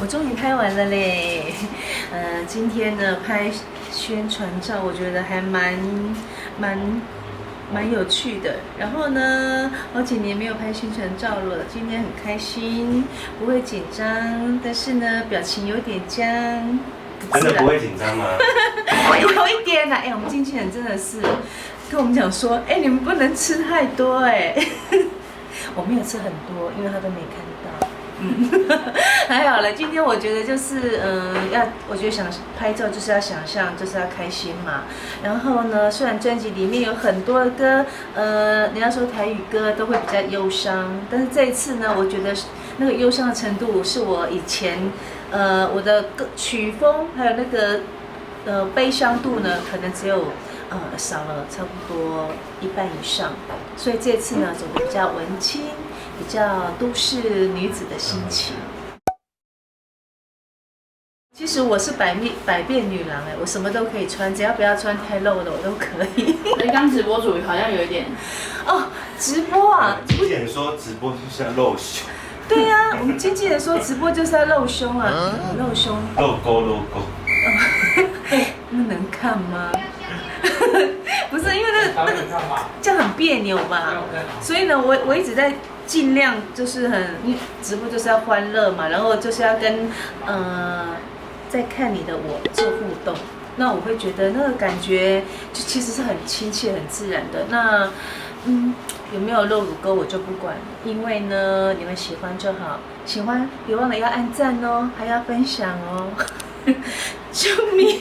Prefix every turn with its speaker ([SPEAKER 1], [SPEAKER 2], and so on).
[SPEAKER 1] 我终于拍完了嘞。今天呢拍宣传照，我觉得还蛮有趣的。然后呢，好几年没有拍宣传照了，今天很开心，不会紧张，但是呢表情有点僵。
[SPEAKER 2] 真的不会紧张吗？
[SPEAKER 1] 有一点啦，我们经纪人真的是跟我们讲说，你们不能吃太多我没有吃很多，因为他都没看到。还好了。今天我觉得就是，我觉得想拍照就是要想象，就是要开心嘛。然后呢，虽然专辑里面有很多的歌，人家说台语歌都会比较忧伤，但是这一次呢，我觉得那个忧伤的程度是我以前，我的歌曲风还有那个，悲伤度呢，可能只有。少了差不多一半以上，所以这次呢走的比较文青，比较都市女子的心情。其实我是百变女郎我什么都可以穿，只要不要穿太露的我都可以。
[SPEAKER 3] 你刚直播主好像有一点
[SPEAKER 1] 哦，直播啊！
[SPEAKER 2] 经纪人说直播就是要露胸。
[SPEAKER 1] 对呀，我们经纪人说直播就是要露胸啊，露胸。
[SPEAKER 2] 露沟。
[SPEAKER 1] 那能看吗？不是因为那个这样很别扭吧，所以呢，我一直在尽量就是因为直播就是要欢乐嘛，然后就是要跟在看你的我做互动，那我会觉得那个感觉就其实是很亲切、很自然的。那有没有露乳沟我就不管，因为呢你们喜欢就好，喜欢别忘了要按赞哦，还要分享哦，救命！